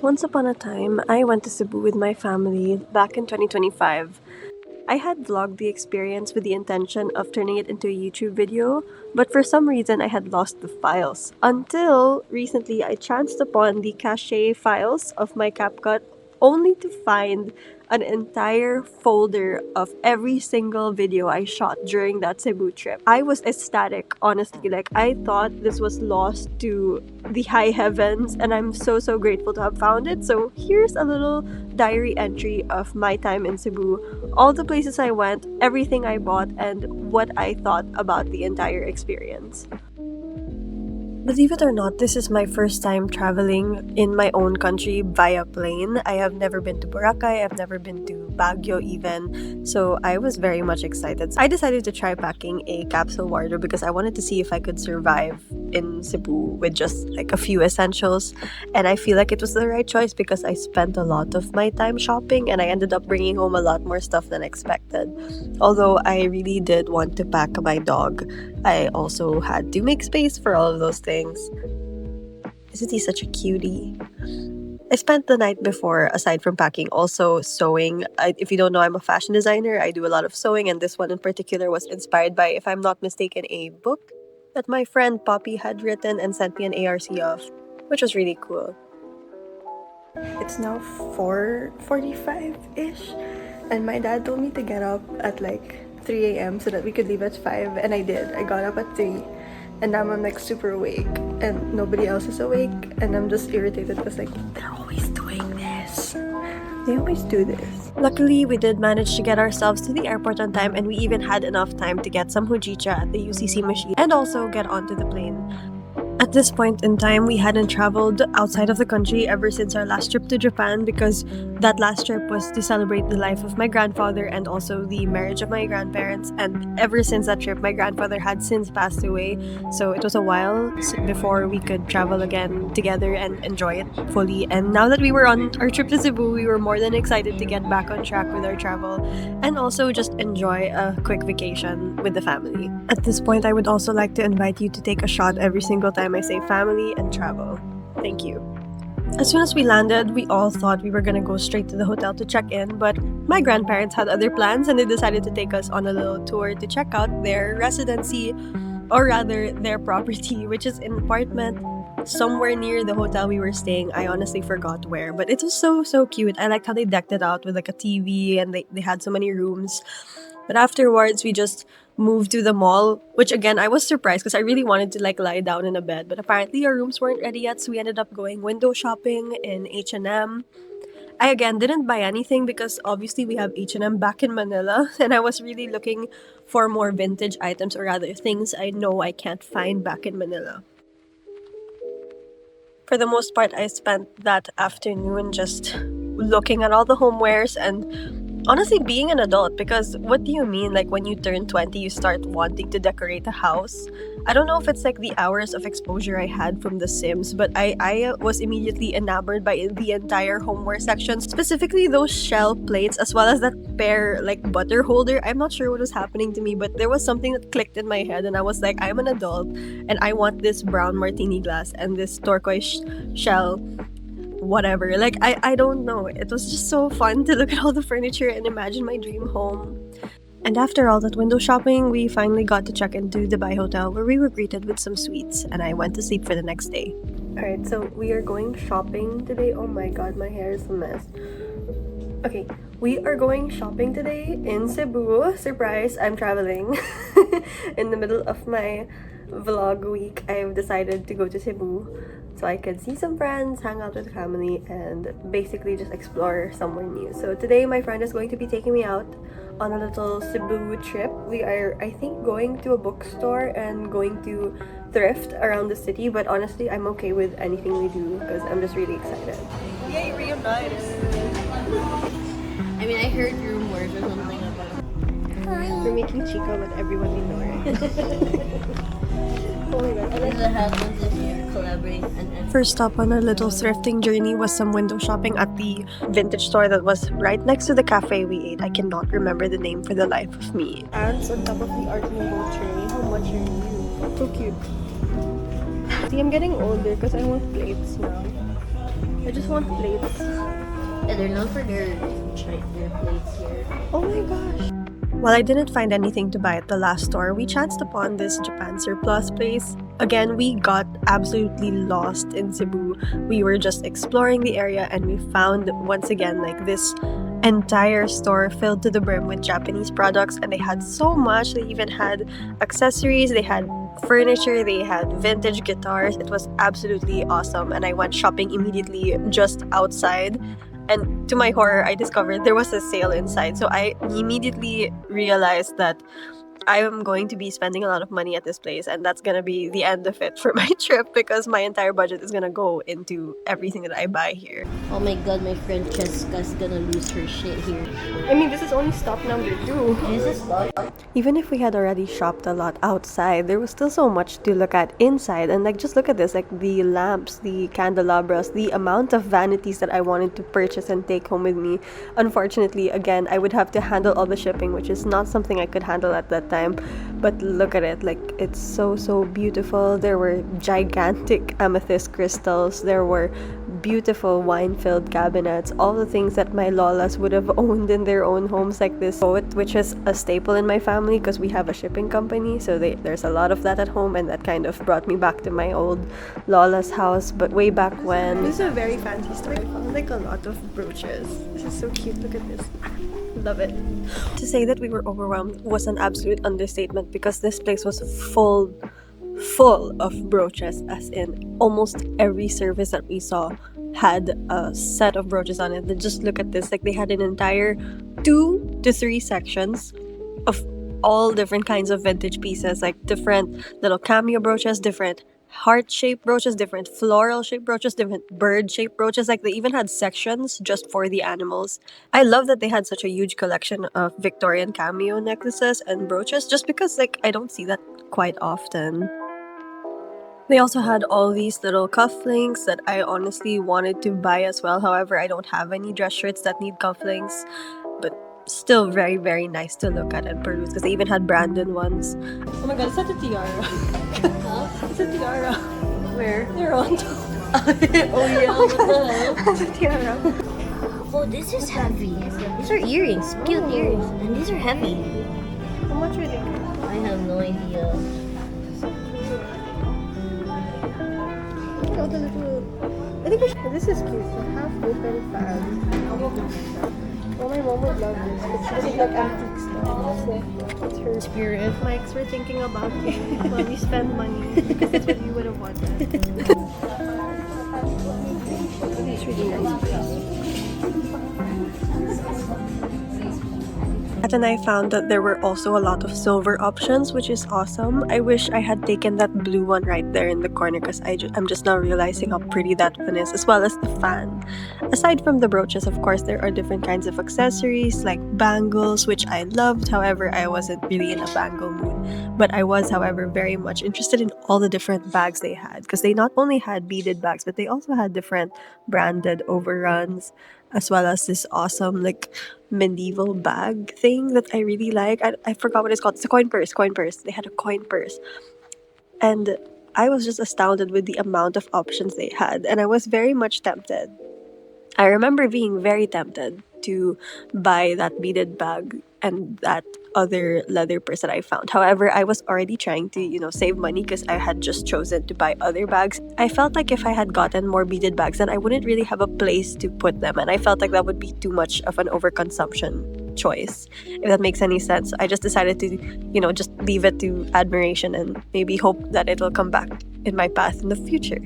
Once upon a time, I went to Cebu with my family back in 2025. I had vlogged the experience with the intention of turning it into a YouTube video, but for some reason I had lost the files. Until recently, I chanced upon the cache files of my CapCut only to find an entire folder of every single video I shot during that Cebu trip. I was ecstatic, honestly. Like, I thought this was lost to the high heavens, and I'm so grateful to have found it. So, here's a little diary entry of my time in Cebu, all the places I went, everything I bought, and what I thought about the entire experience. Believe it or not, this is my first time traveling in my own country via plane. I have never been to Boracay, I've never been to Baguio even, so I was very much excited. I decided to try packing a capsule wardrobe because I wanted to see if I could survive in Cebu with just like a few essentials, and I feel like it was the right choice because I spent a lot of my time shopping and I ended up bringing home a lot more stuff than expected. Although I really did want to pack my dog, I also had to make space for all of those things. Isn't he such a cutie? I spent the night before, aside from packing, also sewing. If you don't know, I'm a fashion designer. I do a lot of sewing, and this one in particular was inspired by, if I'm not mistaken, a book that my friend Poppy had written and sent me an ARC of, which was really cool. It's now 4:45-ish, and my dad told me to get up at like 3 a.m. so that we could leave at 5, and I did. I got up at 3, and now I'm like super awake, and nobody else is awake, and I'm just irritated because like, they're always doing this. They always do this. Luckily, we did manage to get ourselves to the airport on time, and we even had enough time to get some hojicha at the UCC machine and also get onto the plane. At this point in time, we hadn't traveled outside of the country ever since our last trip to Japan because that last trip was to celebrate the life of my grandfather and also the marriage of my grandparents. And ever since that trip, my grandfather had since passed away, so it was a while before we could travel again together and enjoy it fully. And now that we were on our trip to Cebu, we were more than excited to get back on track with our travel and also just enjoy a quick vacation with the family. At this point, I would also like to invite you to take a shot every single time I say family and travel. Thank you. As soon as we landed, we all thought we were gonna go straight to the hotel to check in, but my grandparents had other plans and they decided to take us on a little tour to check out their residency, or rather their property, which is an apartment somewhere near the hotel we were staying. I honestly forgot where, but it was so cute. I liked how they decked it out with like a TV and they had so many rooms. But afterwards, we just moved to the mall, which again, I was surprised because I really wanted to like lie down in a bed. But apparently our rooms weren't ready yet, so we ended up going window shopping in H&M. I again didn't buy anything because obviously we have H&M back in Manila, and I was really looking for more vintage items, or rather things I know I can't find back in Manila. For the most part, I spent that afternoon just looking at all the homewares and honestly being an adult, because what do you mean, like when you turn 20 you start wanting to decorate a house? I don't know if it's like the hours of exposure I had from The Sims, but I was immediately enamored by the entire homeware section, specifically those shell plates as well as that pear like butter holder. I'm not sure what was happening to me, but there was something that clicked in my head and I was like, I'm an adult and I want this brown martini glass and this turquoise shell whatever. Like, I don't know. It was just so fun to look at all the furniture and imagine my dream home. And after all that window shopping, we finally got to check into the Dubai Hotel where we were greeted with some sweets and I went to sleep for the next day. Alright, so we are going shopping today. Oh my god, my hair is a mess. Okay, we are going shopping today in Cebu. Surprise, I'm traveling. In the middle of my vlog week, I've decided to go to Cebu so I could see some friends, hang out with family, and basically just explore somewhere new. So today my friend is going to be taking me out on a little Cebu trip. We are, I think, going to a bookstore and going to thrift around the city, but honestly, I'm okay with anything we do because I'm just really excited. Yay, reunited! I mean, I heard rumors or something about We're making chica with everyone we know, right? Oh my god. what happens if you collaborate and First stop on our little thrifting journey was some window shopping at the vintage store that was right next to the cafe we ate. I cannot remember the name for the life of me. Ants on top of the Art Nouveau tray. How much are you? So cute. See, I'm getting older because I want plates now. I just want plates. Yeah, they're known for their plates here. Oh my gosh. While I didn't find anything to buy at the last store, we chanced upon this Japan surplus place. Again, we got absolutely lost in Cebu. We were just exploring the area and we found once again like this entire store filled to the brim with Japanese products, and they had so much. They even had accessories, they had furniture, they had vintage guitars. It was absolutely awesome, and I went shopping immediately just outside. And to my horror, I discovered there was a sale inside. So I immediately realized that I am going to be spending a lot of money at this place, and that's gonna be the end of it for my trip because my entire budget is gonna go into everything that I buy here. Oh my god, my friend Cheska's gonna lose her shit here. I mean, this is only stop number 2. Jesus, God. Even if we had already shopped a lot outside, there was still so much to look at inside. And like, just look at this, like the lamps, the candelabras, the amount of vanities that I wanted to purchase and take home with me. Unfortunately, again, I would have to handle all the shipping, which is not something I could handle at that time. But look at it, like, it's so beautiful. There were gigantic amethyst crystals. There were beautiful wine-filled cabinets, all the things that my lolas would have owned in their own homes, like this boat, which is a staple in my family because we have a shipping company, so there's a lot of that at home, and that kind of brought me back to my old lola's house, but way back when. This is a very fancy store. I found like a lot of brooches. This is so cute. Look at this. Love it. To say that we were overwhelmed was an absolute understatement because this place was full of brooches, as in almost every service that we saw had a set of brooches on it. Just look at this, like they had an entire 2 to 3 sections of all different kinds of vintage pieces, like different little cameo brooches, different heart-shaped brooches, different floral-shaped brooches, different bird-shaped brooches. Like they even had sections just for the animals. I love that they had such a huge collection of Victorian cameo necklaces and brooches, just because like I don't see that quite often. They also had all these little cufflinks that I honestly wanted to buy as well. However, I don't have any dress shirts that need cufflinks, but still very nice to look at and peruse because they even had branded ones. Oh my god, is that a tiara? Huh? It's a tiara. Where? They're on top. Oh yeah, what the hell? It's a tiara. Oh, this is heavy. These are earrings, cute earrings, and these are heavy. How much are they? I have no idea. Oh, the little... I think this is cute. The half open fan. Oh, my mom would love this, but she doesn't like antique stuff. So it's her Spirit. Mike's, we're thinking about you while we spend money because that's what you would have wanted. It's really nice. And I found that there were also a lot of silver options, which is awesome. I wish I had taken that blue one right there in the corner because I'm just now realizing how pretty that one is, as well as the fan. Aside from the brooches, of course, there are different kinds of accessories like bangles, which I loved. However, I wasn't really in a bangle mood. But I was, however, very much interested in all the different bags they had because they not only had beaded bags, but they also had different branded overruns, as well as this awesome like medieval bag thing that I really like. I forgot what it's called. It's a coin purse. They had a coin purse. And I was just astounded with the amount of options they had. And I was very much tempted. I remember being very tempted to buy that beaded bag and that other leather purse that I found. However, I was already trying to, save money because I had just chosen to buy other bags. I felt like if I had gotten more beaded bags, then I wouldn't really have a place to put them. And I felt like that would be too much of an overconsumption choice, if that makes any sense. I just decided to, just leave it to admiration and maybe hope that it will come back in my path in the future.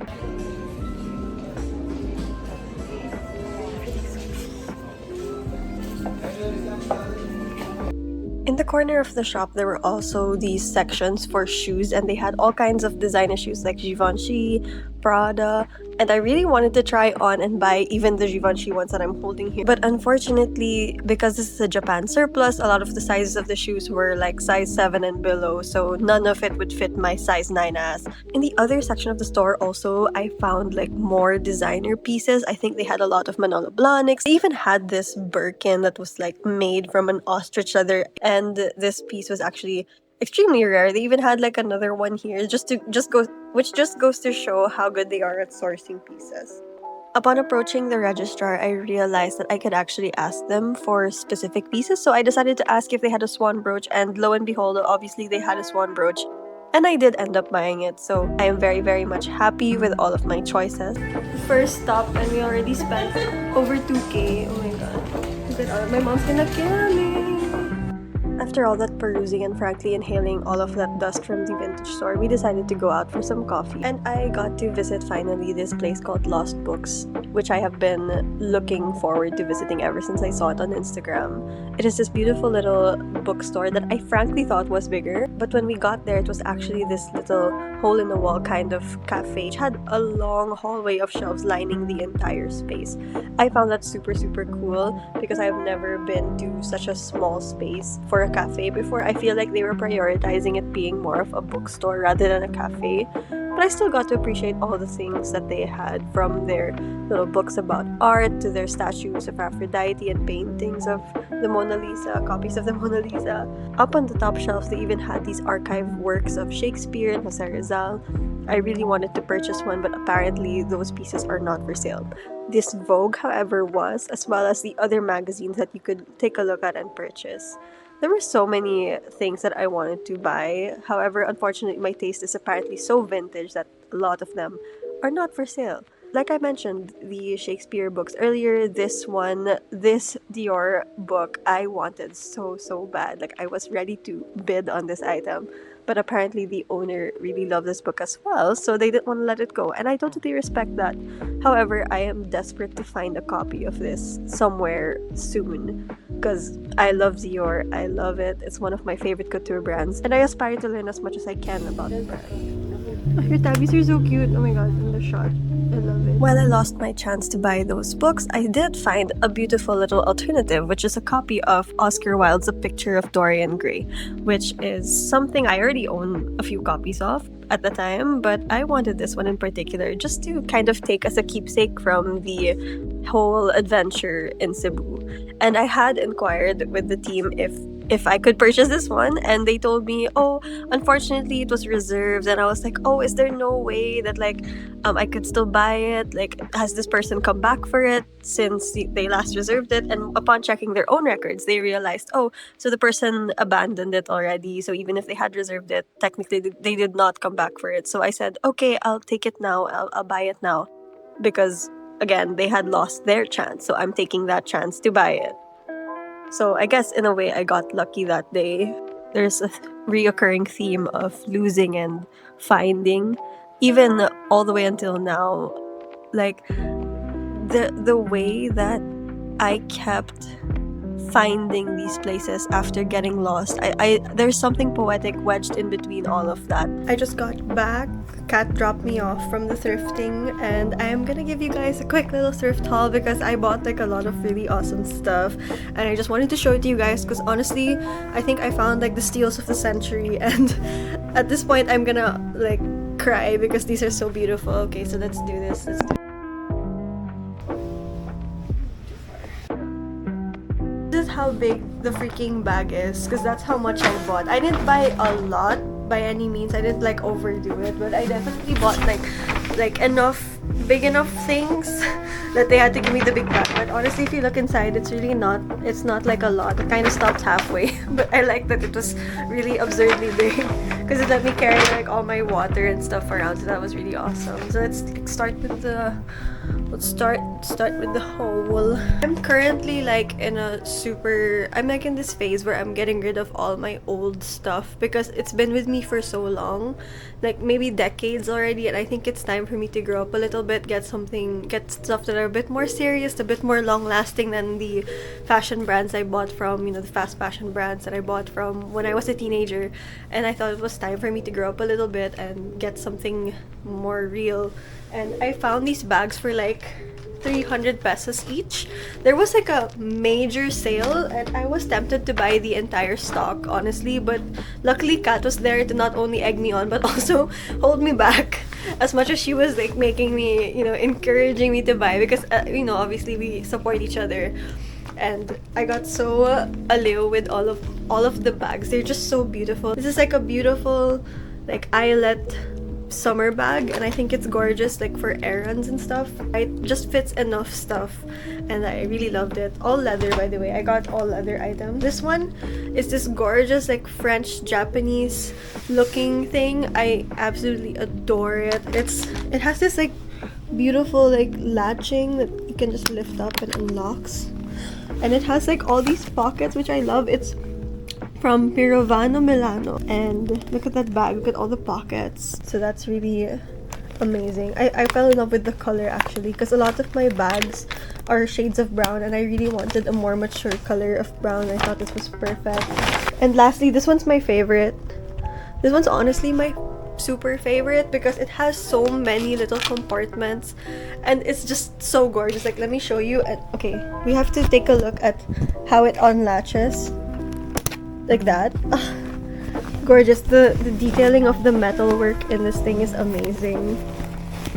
In the corner of the shop, there were also these sections for shoes, and they had all kinds of designer shoes like Givenchy, Prada, and I really wanted to try on and buy even the Givenchy ones that I'm holding here. But unfortunately, because this is a Japan surplus, a lot of the sizes of the shoes were like size 7 and below, so none of it would fit my size 9 ass. In the other section of the store also, I found like more designer pieces. I think they had a lot of Manolo Blahniks. They even had this Birkin that was like made from an ostrich leather, and this piece was actually extremely rare. They even had like another one here which just goes to show how good they are at sourcing pieces. Upon approaching the registrar, I realized that I could actually ask them for specific pieces, so I decided to ask if they had a swan brooch, and lo and behold, obviously they had a swan brooch. And I did end up buying it, so I am very, very much happy with all of my choices. First stop, and we already spent over 2K. Oh my god. Look at all. My mom's gonna kill me. After all that perusing and frankly inhaling all of that dust from the vintage store, we decided to go out for some coffee. And I got to visit finally this place called Lost Books, which I have been looking forward to visiting ever since I saw it on Instagram. It is this beautiful little bookstore that I frankly thought was bigger, but when we got there, it was actually this little hole-in-the-wall kind of cafe. It had a long hallway of shelves lining the entire space. I found that super, super cool because I've never been to such a small space for a cafe before. I feel like they were prioritizing it being more of a bookstore rather than a cafe. But I still got to appreciate all the things that they had, from their little books about art to their statues of Aphrodite and paintings of the Mona Lisa, copies of the Mona Lisa. Up on the top shelves, they even had these archived works of Shakespeare and Jose Rizal. I really wanted to purchase one, but apparently those pieces are not for sale. This Vogue, however, was, as well as the other magazines that you could take a look at and purchase. There were so many things that I wanted to buy. However, unfortunately, my taste is apparently so vintage that a lot of them are not for sale. Like I mentioned, the Shakespeare books earlier, this Dior book, I wanted so bad. Like, I was ready to bid on this item. But apparently the owner really loved this book as well, so they didn't want to let it go. And I totally respect that. However, I am desperate to find a copy of this somewhere soon, because I love Dior. I love it. It's one of my favorite couture brands, and I aspire to learn as much as I can about the brand. Oh, your tabbies are so cute. Oh my god, in the shot. I love it. While I lost my chance to buy those books, I did find a beautiful little alternative, which is a copy of Oscar Wilde's A Picture of Dorian Gray, which is something I already own a few copies of at the time, but I wanted this one in particular just to kind of take as a keepsake from the whole adventure in Cebu. And I had inquired with the team if I could purchase this one, and they told me, oh, unfortunately it was reserved. And I was like, oh, is there no way that I could still buy it? Like, has this person come back for it since they last reserved it? And upon checking their own records, they realized, oh, so the person abandoned it already. So even if they had reserved it, technically they did not come back for it. So I said, okay, I'll take it now. I'll buy it now, because again, they had lost their chance. So I'm taking that chance to buy it. So I guess in a way I got lucky that day. There's a reoccurring theme of losing and finding, even all the way until now. Like, the way that I kept finding these places after getting lost, there's something poetic wedged in between all of that. I just got back. Kat dropped me off from the thrifting, and I am gonna give you guys a quick little thrift haul because I bought a lot of really awesome stuff, and I just wanted to show it to you guys because honestly, I think I found the steals of the century, and at this point I'm gonna cry because these are so beautiful. Okay, so let's do this. This is how big the freaking bag is, because that's how much I bought. I didn't buy a lot by any means. I didn't overdo it, but I definitely bought big enough things that they had to give me the big bag. But honestly, if you look inside, it's not a lot. It kind of stopped halfway, but I like that it was really absurdly big because it let me carry all my water and stuff around, so that was really awesome. So let's start with the haul. I'm currently I'm in this phase where I'm getting rid of all my old stuff because it's been with me for so long, maybe decades already, and I think it's time for me to grow up a little bit, get stuff that are a bit more serious, a bit more long lasting than the fashion brands I bought from, the fast fashion brands that I bought from when I was a teenager. And I thought it was time for me to grow up a little bit and get something more real. And I found these bags for 300 pesos each. There was a major sale and I was tempted to buy the entire stock, honestly, but luckily Kat was there to not only egg me on but also hold me back as much as she was making me, encouraging me to buy, because obviously we support each other. And I got so aliw with all of the bags. They're just so beautiful. This is a beautiful eyelet summer bag, and I think it's gorgeous like for errands and stuff. It just fits enough stuff, and I really loved it. All leather, by the way. I got all leather items. This one is this gorgeous like French Japanese looking thing. I absolutely adore it. It has this like beautiful like latching that you can just lift up and unlocks, and it has like all these pockets, which I love. It's from Pirovano Milano, and look at that bag, look at all the pockets. So that's really amazing. I fell in love with the color actually, because a lot of my bags are shades of brown, and I really wanted a more mature color of brown. I thought this was perfect. And lastly, this one's my favorite. This one's honestly my super favorite because it has so many little compartments, and it's just so gorgeous. Like, let me show you. Okay, we have to take a look at how it unlatches. Like that. Gorgeous. The detailing of the metal work in this thing is amazing.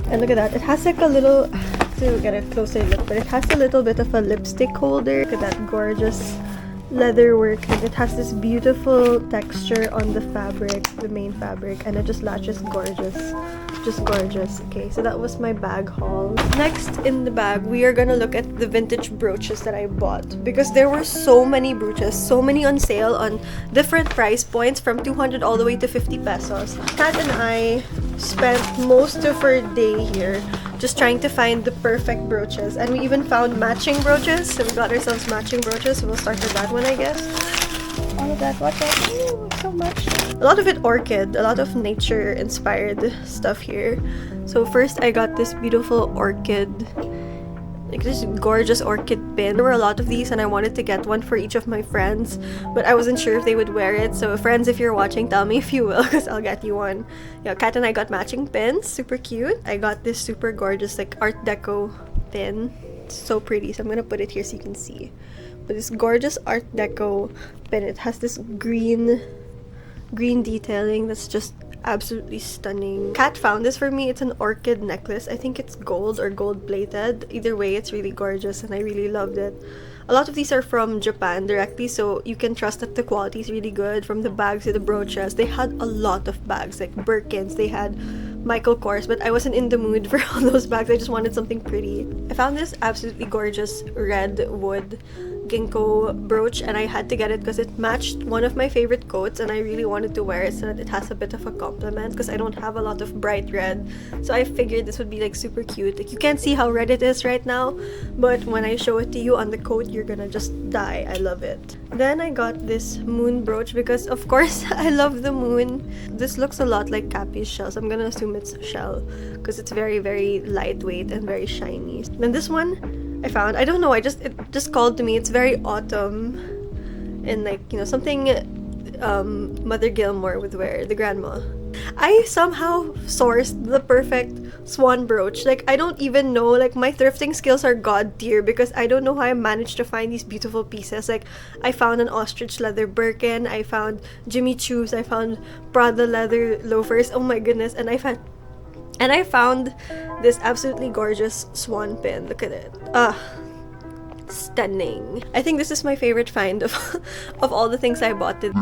And look at that. It has like a little, to get a closer look, but it has a little bit of a lipstick holder. Look at that gorgeous leather work, and it has this beautiful texture on the fabric, the main fabric, and it just latches gorgeous. Just gorgeous. Okay, so that was my bag haul. Next in the bag, we are gonna look at the vintage brooches that I bought, because there were so many brooches, so many on sale on different price points from 200 all the way to 50 pesos. Kat and I spent most of our day here just trying to find the perfect brooches, and we even found matching brooches, so we got ourselves matching brooches. So we'll start with that one, I guess. All of that, what the? So much. A lot of it orchid, a lot of nature inspired stuff here. So first I got this beautiful orchid, like this gorgeous orchid pin. There were a lot of these, and I wanted to get one for each of my friends, but I wasn't sure if they would wear it. So friends, if you're watching, tell me if you will, because I'll get you one. Yeah, Kat and I got matching pins, super cute. I got this super gorgeous like art deco pin, so pretty. So I'm gonna put it here so you can see. But this gorgeous art deco pin, it has this green detailing that's just absolutely stunning. Kat found this for me. It's an orchid necklace. I think it's gold or gold plated. Either way, it's really gorgeous, and I really loved it. A lot of these are from Japan directly, so you can trust that the quality is really good. From the bags to the brooches, they had a lot of bags, like Birkins, they had Michael Kors, but I wasn't in the mood for all those bags. I just wanted something pretty. I found this absolutely gorgeous red wood ginkgo brooch, and I had to get it because it matched one of my favorite coats, and I really wanted to wear it so that it has a bit of a complement, because I don't have a lot of bright red. So I figured this would be like super cute. Like, you can't see how red it is right now, but when I show it to you on the coat, you're gonna just die. I love it. Then I got this moon brooch because of course I love the moon. This looks a lot like Cappy's shell, so I'm gonna assume it's shell because it's very, very lightweight and very shiny. Then this one I found, I don't know, it just called to me. It's very autumn, and like, you know, something Mother Gilmore would wear, the grandma. I somehow sourced the perfect swan brooch. Like, I don't even know, like, my thrifting skills are god tier because I don't know how I managed to find these beautiful pieces. Like, I found an ostrich leather Birkin, I found Jimmy Choo's, I found Prada leather loafers, oh my goodness, and I found this absolutely gorgeous swan pin. Look at it. Stunning. I think this is my favorite find of of all the things I bought today.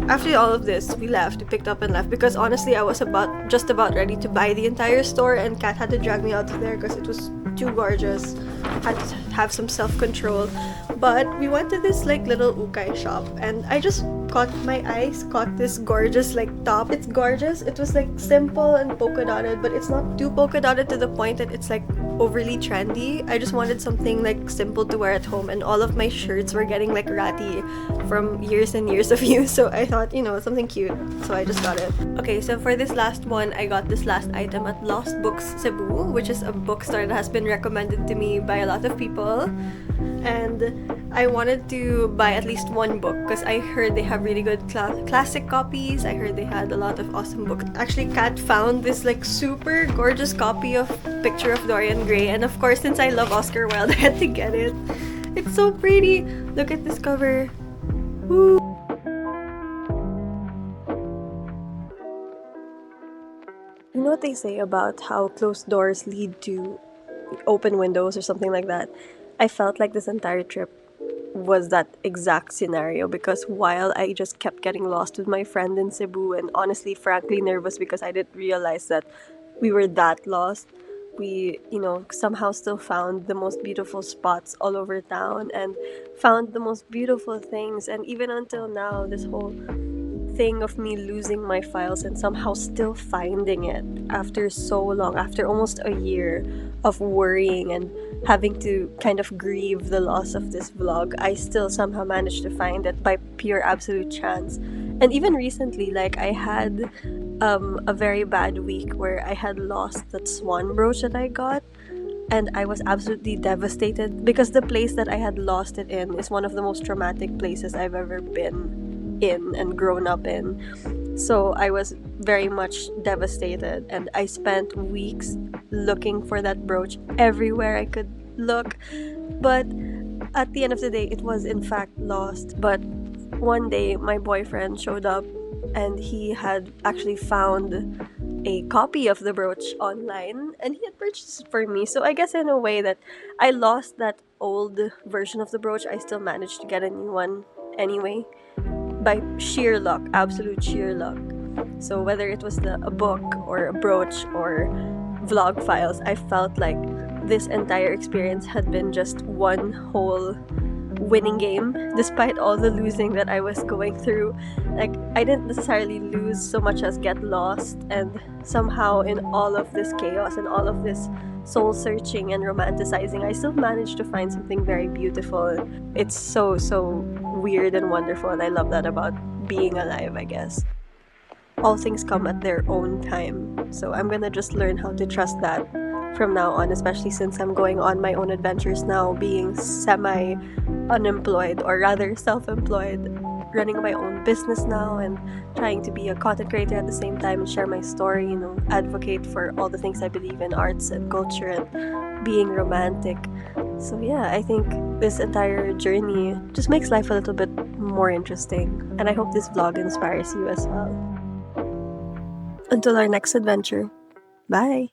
After all of this, we picked up and left, because honestly I was just about ready to buy the entire store, and Kat had to drag me out of there because it was too gorgeous. Had to have some self-control. But we went to this like little ukay shop, and I just my eyes caught this gorgeous like top. It's gorgeous. It was like simple and polka dotted, but it's not too polka dotted to the point that it's like overly trendy. I just wanted something like simple to wear at home, and all of my shirts were getting like ratty from years and years of use, so I thought, you know, something cute, so I just got it. Okay, so for this last one, I got this last item at Lost Books Cebu, which is a bookstore that has been recommended to me by a lot of people, and I wanted to buy at least one book because I heard they have really good classic copies. I heard they had a lot of awesome books. Actually, Kat found this like super gorgeous copy of Picture of Dorian Gray, and of course, since I love Oscar Wilde, I had to get it. It's so pretty. Look at this cover. Woo. You know what they say about how closed doors lead to open windows or something like that? I felt like this entire trip was that exact scenario, because while I just kept getting lost with my friend in Cebu, and honestly, frankly, nervous because I didn't realize that we were that lost, we, somehow still found the most beautiful spots all over town and found the most beautiful things. And even until now, this whole thing of me losing my files and somehow still finding it after so long, after almost a year of worrying and having to kind of grieve the loss of this vlog, I still somehow managed to find it by pure absolute chance. And even recently, like, I had a very bad week where I had lost that swan brooch that I got, and I was absolutely devastated because the place that I had lost it in is one of the most traumatic places I've ever been in and grown up in. So I was very much devastated, and I spent weeks looking for that brooch everywhere I could look. But at the end of the day, it was in fact lost. But one day, my boyfriend showed up, and he had actually found a copy of the brooch online, and he had purchased it for me. So I guess in a way that I lost that old version of the brooch, I still managed to get a new one anyway, by sheer luck, absolute sheer luck. So whether it was a book or a brooch or vlog files, I felt like this entire experience had been just one whole winning game, despite all the losing that I was going through. Like, I didn't necessarily lose so much as get lost, and somehow in all of this chaos and all of this soul searching and romanticizing, I still managed to find something very beautiful. It's so weird and wonderful, and I love that about being alive, I guess. All things come at their own time, so I'm gonna just learn how to trust that from now on, especially since I'm going on my own adventures now, being semi unemployed, or rather self-employed, running my own business now and trying to be a content creator at the same time and share my story, advocate for all the things I believe in, arts and culture and being romantic. So yeah, I think this entire journey just makes life a little bit more interesting, and I hope this vlog inspires you as well. Until our next adventure, bye!